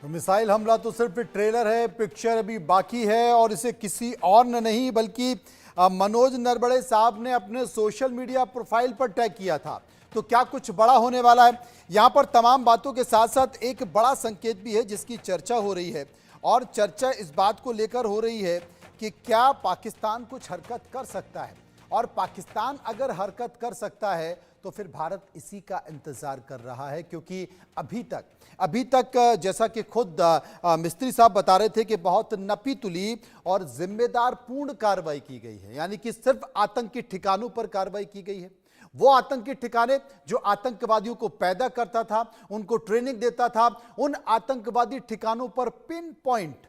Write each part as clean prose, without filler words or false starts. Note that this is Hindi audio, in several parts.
तो मिसाइल हमला तो सिर्फ ट्रेलर है, पिक्चर अभी बाकी है और इसे किसी और ने नहीं बल्कि मनोज नरवणे साहब ने अपने सोशल मीडिया प्रोफाइल पर टैग किया था। तो क्या कुछ बड़ा होने वाला है? यहाँ पर तमाम बातों के साथ साथ एक बड़ा संकेत भी है जिसकी चर्चा हो रही है, और चर्चा इस बात को लेकर हो रही है कि क्या पाकिस्तान कुछ हरकत कर सकता है, और पाकिस्तान अगर हरकत कर सकता है तो फिर भारत इसी का इंतजार कर रहा है। क्योंकि अभी तक जैसा कि खुद मिस्त्री साहब बता रहे थे कि बहुत नपी तुली और जिम्मेदार पूर्ण कार्रवाई की गई है, यानी कि सिर्फ आतंकी ठिकानों पर कार्रवाई की गई है। वो आतंकी ठिकाने जो आतंकवादियों को पैदा करता था, उनको ट्रेनिंग देता था, उन आतंकवादी ठिकानों पर पिन पॉइंट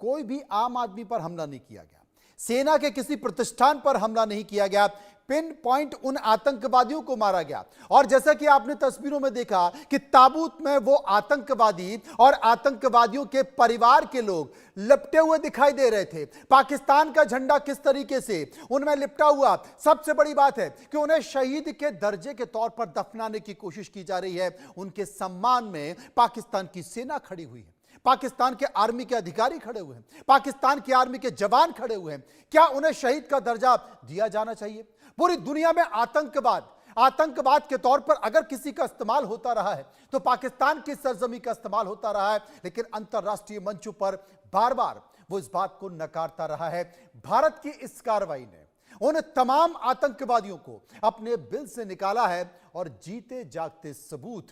कोई भी आम आदमी पर हमला नहीं किया गया, सेना के किसी प्रतिष्ठान पर हमला नहीं किया गया, पिन पॉइंट उन आतंकवादियों को मारा गया। और जैसा कि आपने तस्वीरों में देखा कि ताबूत में वो आतंकवादी और आतंकवादियों के परिवार के लोग लिपटे हुए दिखाई दे रहे थे। पाकिस्तान का झंडा किस तरीके से उनमें लिपटा हुआ। सबसे बड़ी बात है कि उन्हें शहीद के दर्जे के तौर पर दफनाने की कोशिश की जा रही है। उनके सम्मान में पाकिस्तान की सेना खड़ी हुई है, पाकिस्तान के आर्मी के अधिकारी खड़े हुए हैं, पाकिस्तान की आर्मी के जवान खड़े हुए हैं। क्या उन्हें शहीद का दर्जा दिया जाना चाहिए? पूरी दुनिया में आतंकवाद के तौर पर अगर किसी का इस्तेमाल होता रहा है तो पाकिस्तान की सरजमी का इस्तेमाल होता रहा है, लेकिन अंतरराष्ट्रीय मंचों पर बार बार वो इस बात को नकारता रहा है। भारत की इस कार्रवाई ने उन तमाम आतंकवादियों को अपने बिल से निकाला है और जीते जागते सबूत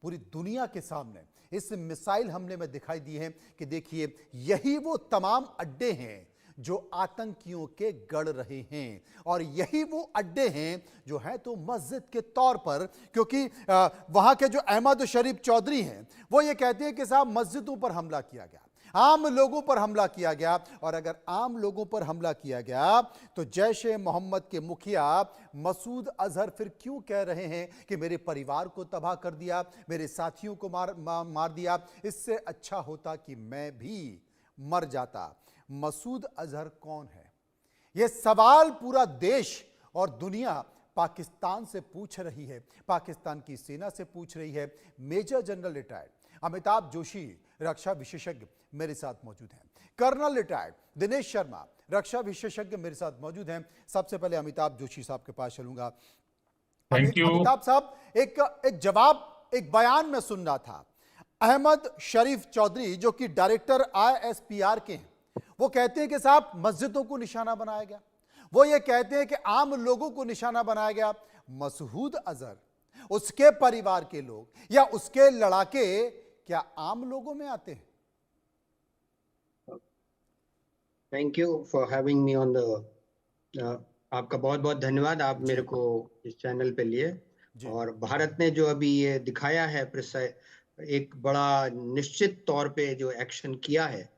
पूरी दुनिया के सामने इस मिसाइल हमले में दिखाई दिए हैं कि देखिए, यही वो तमाम अड्डे हैं जो आतंकियों के गढ़ रहे हैं, और यही वो अड्डे हैं जो है तो मस्जिद के तौर पर। क्योंकि वहां के जो अहमद शरीफ चौधरी हैं वो ये कहते हैं कि साहब मस्जिदों पर हमला किया गया, आम लोगों पर हमला किया गया, और अगर आम लोगों पर हमला किया गया तो जैश-ए मोहम्मद के मुखिया मसूद अजहर फिर क्यों कह रहे हैं कि मेरे परिवार को तबाह कर दिया, मेरे साथियों को मार दिया, इससे अच्छा होता कि मैं भी मर जाता। मसूद अजहर कौन है? यह सवाल पूरा देश और दुनिया पाकिस्तान से पूछ रही है, पाकिस्तान की सेना से पूछ रही है। Major general retired Amitabh Joshi रक्षा विशेषज्ञ मेरे साथ मौजूद हैं, कर्नल रिटायर्ड दिनेश शर्मा रक्षा विशेषज्ञ मेरे साथ मौजूद हैं। सबसे पहले अमिताभ जोशी साहब के पास चलूंगा। Thank you. अमिताभ साहब, एक बयान में सुन रहा था, अहमद शरीफ चौधरी जो कि डायरेक्टर ISPR के हैं, वो कहते हैं कि साहब मस्जिदों को निशाना बनाया गया, वो ये कहते हैं कि आम लोगों को निशाना बनाया गया। मसूद अजहर, उसके परिवार के लोग या उसके लड़ाके क्या आम लोगों में आते हैं? Thank you for having me on the आपका बहुत बहुत धन्यवाद, आप मेरे को इस चैनल पे लिए। और भारत ने जो अभी ये दिखाया है एक बड़ा निश्चित तौर पे जो एक्शन किया है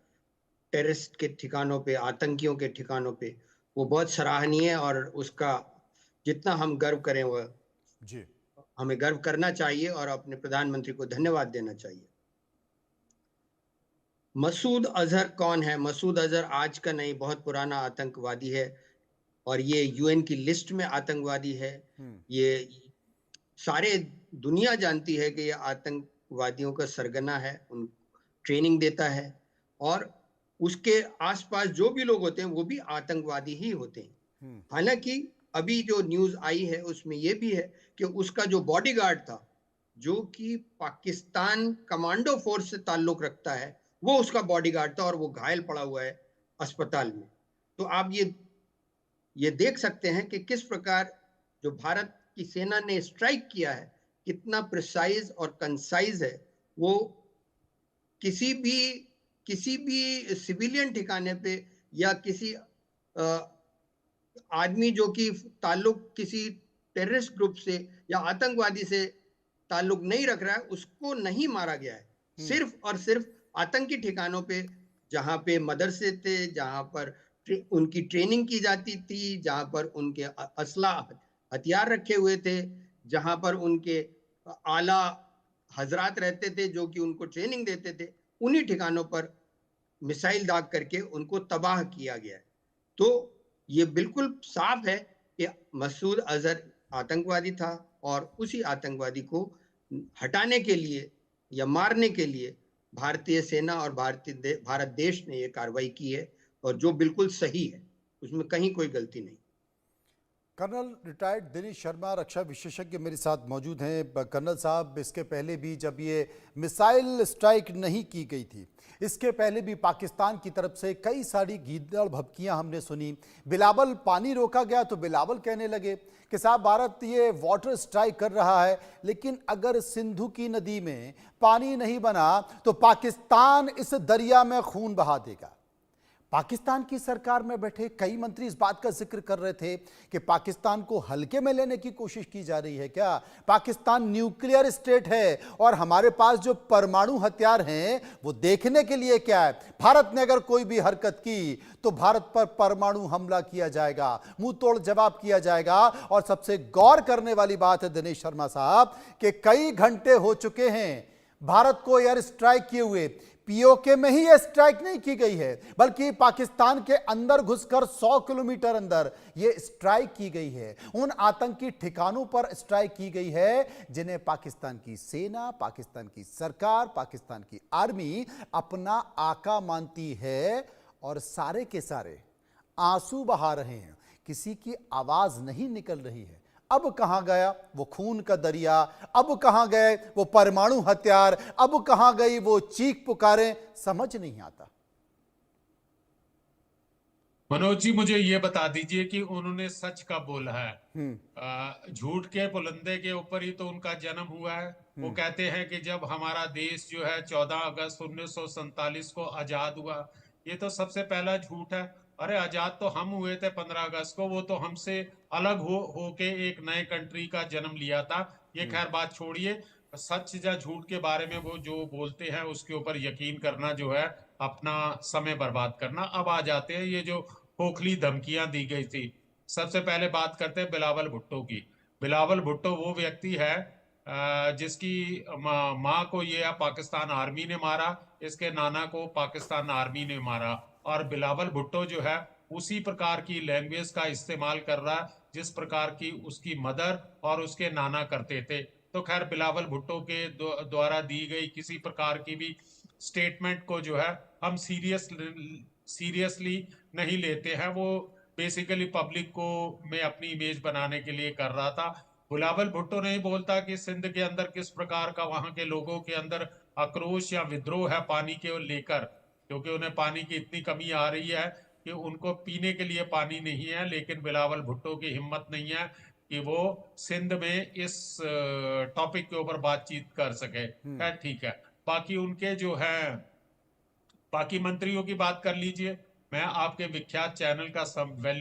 टेररिस्ट के ठिकानों पे, आतंकियों के ठिकानों पे, वो बहुत सराहनीय है। और उसका जितना हम गर्व करें वह हमें गर्व करना चाहिए और अपने प्रधानमंत्री को धन्यवाद देना चाहिए। मसूद अजहर कौन है? मसूद अजहर आज का नहीं, बहुत पुराना आतंकवादी है और ये UN की लिस्ट में आतंकवादी है। ये सारे दुनिया जानती है कि ये आतंकवादियों का सरगना है, उन ट्रेनिंग देता है, और उसके आसपास जो भी लोग होते हैं वो भी आतंकवादी ही होते हैं। हालांकि अभी जो न्यूज आई है उसमें ये भी है कि उसका जो बॉडीगार्ड था, जो कि पाकिस्तान कमांडो फोर्स से ताल्लुक रखता है, वो उसका बॉडीगार्ड था और वो घायल पड़ा हुआ है अस्पताल में। तो आप ये देख सकते हैं कि किस प्रकार जो भारत की सेना ने स्ट्राइक किया है, कितना प्रिसाइज और कंसाइज है। वो किसी भी सिविलियन ठिकाने पे या किसी आदमी जो कि ताल्लुक किसी टेररिस्ट ग्रुप से या आतंकवादी से ताल्लुक नहीं रख रहा है, उसको नहीं मारा गया है। सिर्फ और सिर्फ आतंकी ठिकानों पे, जहां पे मदरसे थे, जहां पर उनकी ट्रेनिंग की जाती थी, जहां पर उनके असला हथियार रखे हुए थे, जहां पर उनके आला हजरात रहते थे जो कि उनको ट्रेनिंग देते थे, उन्हीं ठिकानों पर मिसाइल दाग करके उनको तबाह किया गया है। तो ये बिल्कुल साफ है कि मसूद अजहर आतंकवादी था और उसी आतंकवादी को हटाने के लिए या मारने के लिए भारतीय सेना और भारत देश ने ये कार्रवाई की है और जो बिल्कुल सही है, उसमें कहीं कोई गलती नहीं। कर्नल रिटायर्ड दिनेश शर्मा रक्षा विशेषज्ञ मेरे साथ मौजूद हैं। कर्नल साहब, इसके पहले भी जब ये मिसाइल स्ट्राइक नहीं की गई थी, इसके पहले भी पाकिस्तान की तरफ से कई सारी गीदड़ भभकियां हमने सुनी। बिलावल पानी रोका गया तो बिलावल कहने लगे कि साहब भारत ये वाटर स्ट्राइक कर रहा है, लेकिन अगर सिंधु की नदी में पानी नहीं बना तो पाकिस्तान इस दरिया में खून बहा देगा। पाकिस्तान की सरकार में बैठे कई मंत्री इस बात का जिक्र कर रहे थे कि पाकिस्तान को हल्के में लेने की कोशिश की जा रही है। क्या पाकिस्तान न्यूक्लियर स्टेट है और हमारे पास जो परमाणु हथियार हैं वो देखने के लिए क्या है? भारत ने अगर कोई भी हरकत की तो भारत पर परमाणु हमला किया जाएगा, मुंह तोड़ जवाब किया जाएगा। और सबसे गौर करने वाली बात है दिनेश शर्मा साहब कि कई घंटे हो चुके हैं भारत को एयर स्ट्राइक किए हुए। पीओके में ही यह स्ट्राइक नहीं की गई है, बल्कि पाकिस्तान के अंदर घुसकर 100 किलोमीटर अंदर यह स्ट्राइक की गई है। उन आतंकी ठिकानों पर स्ट्राइक की गई है जिन्हें पाकिस्तान की सेना, पाकिस्तान की सरकार, पाकिस्तान की आर्मी अपना आका मानती है। और सारे के सारे आंसू बहा रहे हैं, किसी की आवाज नहीं निकल रही है। अब कहां गया वो खून का दरिया? अब कहां गए वो परमाणु हथियार? अब कहां गई वो चीख पुकारें? समझ नहीं आता। मनोज जी, मुझे ये बता दीजिए कि उन्होंने सच कब बोला है? झूठ के पुलंदे के ऊपर ही तो उनका जन्म हुआ है। वो कहते हैं कि जब हमारा देश जो है 14 अगस्त 1947 को आजाद हुआ। ये तो सबसे पहला झूठ है। अरे आजाद तो हम हुए थे 15 अगस्त को, वो तो हमसे अलग होके एक नए कंट्री का जन्म लिया था। ये खैर बात छोड़िए, सच या झूठ के बारे में वो जो बोलते हैं उसके ऊपर यकीन करना जो है अपना समय बर्बाद करना। अब आ जाते हैं ये जो खोखली धमकियां दी गई थी। सबसे पहले बात करते हैं बिलावल भुट्टो की। बिलावल भुट्टो वो व्यक्ति है जिसकी माँ को ये पाकिस्तान आर्मी ने मारा, इसके नाना को पाकिस्तान आर्मी ने मारा। और बिलावल भुट्टो जो है उसी प्रकार की लैंग्वेज का इस्तेमाल कर रहा है जिस प्रकार की उसकी मदर और उसके नाना करते थे। तो खैर बिलावल भुट्टो के द्वारा दी गई किसी प्रकार की भी स्टेटमेंट को जो है हम सीरियसली नहीं लेते हैं। वो बेसिकली पब्लिक को में अपनी इमेज बनाने के लिए कर रहा था। बिलावल भुट्टो नहीं बोलता कि सिंध के अंदर किस प्रकार का वहां के लोगों के अंदर आक्रोश या विद्रोह है पानी के लेकर, क्योंकि उन्हें पानी की इतनी कमी आ रही है कि उनको पीने के लिए पानी नहीं है। लेकिन बिलावल भुट्टो की हिम्मत नहीं है कि वो सिंध में इस टॉपिक के ऊपर बातचीत कर सके। खैर ठीक है, बाकी उनके जो है बाकी मंत्रियों की बात कर लीजिए। मैं आपके विख्यात चैनल का वैल्यू